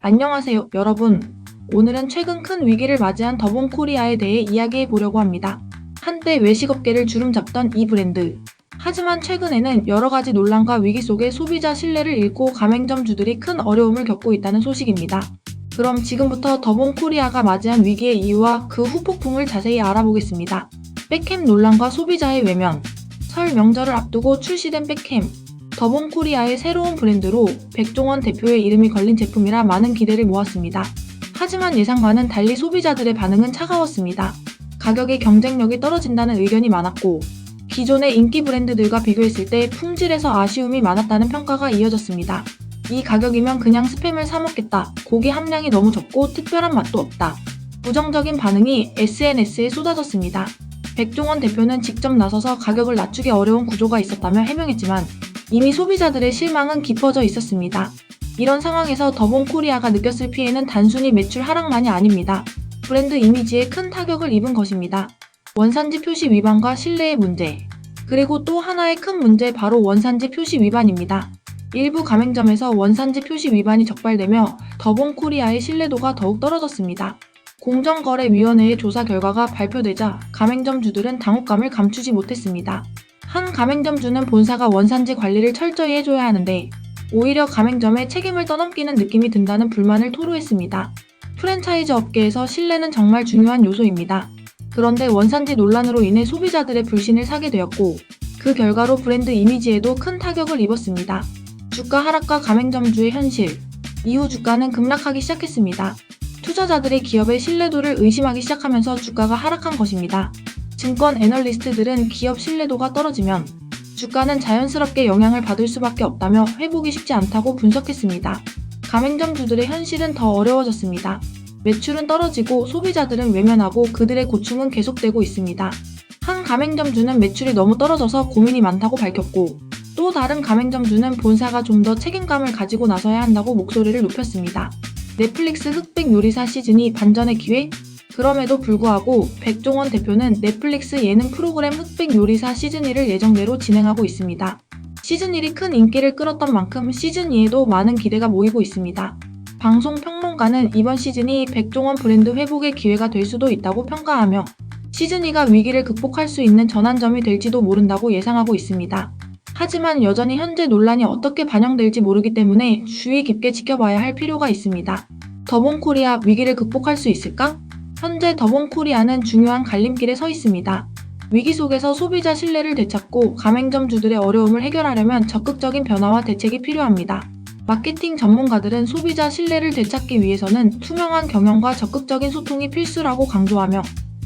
안녕하세요, 여러분. 오늘은 최근 큰 위기를 맞이한 더본코리아에 대해 이야기해 보려고 합니다. 한때 외식업계를 주름잡던 이 브랜드. 하지만 최근에는 여러 가지 논란과 위기 속에 소비자 신뢰를 잃고 가맹점주들이 큰 어려움을 겪고 있다는 소식입니다. 그럼 지금부터 더본코리아가 맞이한 위기의 이유와 그 후폭풍을 자세히 알아보겠습니다. 백햄 논란과 소비자의 외면. 설 명절을 앞두고 출시된 백햄. 더본코리아의 새로운 브랜드로 백종원 대표의 이름이 걸린 제품이라 많은 기대를 모았습니다. 하지만 예상과는 달리 소비자들의 반응은 차가웠습니다. 가격의 경쟁력이 떨어진다는 의견이 많았고, 기존의 인기 브랜드들과 비교했을 때 품질에서 아쉬움이 많았다는 평가가 이어졌습니다. 이 가격이면 그냥 스팸을 사 먹겠다, 고기 함량이 너무 적고 특별한 맛도 없다. 부정적인 반응이 SNS에 쏟아졌습니다. 백종원 대표는 직접 나서서 가격을 낮추기 어려운 구조가 있었다며 해명했지만 이미 소비자들의 실망은 깊어져 있었습니다. 이런 상황에서 더본코리아가 느꼈을 피해는 단순히 매출 하락만이 아닙니다. 브랜드 이미지에 큰 타격을 입은 것입니다. 원산지 표시 위반과 신뢰의 문제. 그리고 또 하나의 큰 문제 바로 원산지 표시 위반입니다. 일부 가맹점에서 원산지 표시 위반이 적발되며 더본코리아의 신뢰도가 더욱 떨어졌습니다. 공정거래위원회의 조사 결과가 발표되자 가맹점주들은 당혹감을 감추지 못했습니다. 한 가맹점주는 본사가 원산지 관리를 철저히 해줘야 하는데 오히려 가맹점에 책임을 떠넘기는 느낌이 든다는 불만을 토로했습니다. 프랜차이즈 업계에서 신뢰는 정말 중요한 요소입니다. 그런데 원산지 논란으로 인해 소비자들의 불신을 사게 되었고 그 결과로 브랜드 이미지에도 큰 타격을 입었습니다. 주가 하락과 가맹점주의 현실. 이후 주가는 급락하기 시작했습니다. 투자자들이 기업의 신뢰도를 의심하기 시작하면서 주가가 하락한 것입니다. 증권 애널리스트들은 기업 신뢰도가 떨어지면 주가는 자연스럽게 영향을 받을 수밖에 없다며 회복이 쉽지 않다고 분석했습니다. 가맹점주들의 현실은 더 어려워졌습니다. 매출은 떨어지고 소비자들은 외면하고 그들의 고충은 계속되고 있습니다. 한 가맹점주는 매출이 너무 떨어져서 고민이 많다고 밝혔고 또 다른 가맹점주는 본사가 좀 더 책임감을 가지고 나서야 한다고 목소리를 높였습니다. 넷플릭스 흑백 요리사 시즌2 반전의 기회? 그럼에도 불구하고 백종원 대표는 넷플릭스 예능 프로그램 흑백 요리사 시즌2를 예정대로 진행하고 있습니다. 시즌1이 큰 인기를 끌었던 만큼 시즌2에도 많은 기대가 모이고 있습니다. 방송 평론가는 이번 시즌이 백종원 브랜드 회복의 기회가 될 수도 있다고 평가하며 시즌2가 위기를 극복할 수 있는 전환점이 될지도 모른다고 예상하고 있습니다. 하지만 여전히 현재 논란이 어떻게 반영될지 모르기 때문에 주의 깊게 지켜봐야 할 필요가 있습니다. 더본코리아 위기를 극복할 수 있을까? 현재 더본코리아는 중요한 갈림길에 서 있습니다. 위기 속에서 소비자 신뢰를 되찾고 가맹점주들의 어려움을 해결하려면 적극적인 변화와 대책이 필요합니다. 마케팅 전문가들은 소비자 신뢰를 되찾기 위해서는 투명한 경영과 적극적인 소통이 필수라고 강조하며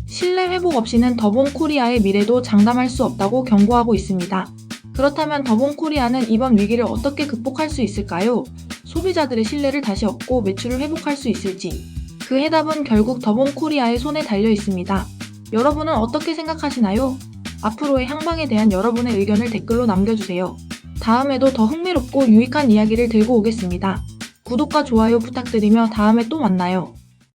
신뢰 회복 없이는 더본코리아의 미래도 장담할 수 없다고 경고하고 있습니다. 그렇다면 더본코리아는 이번 위기를 어떻게 극복할 수 있을까요? 소비자들의 신뢰를 다시 얻고 매출을 회복할 수 있을지. 그 해답은 결국 더본코리아의 손에 달려 있습니다. 여러분은 어떻게 생각하시나요? 앞으로의 향방에 대한 여러분의 의견을 댓글로 남겨주세요. 다음에도 더 흥미롭고 유익한 이야기를 들고 오겠습니다. 구독과 좋아요 부탁드리며 다음에 또 만나요.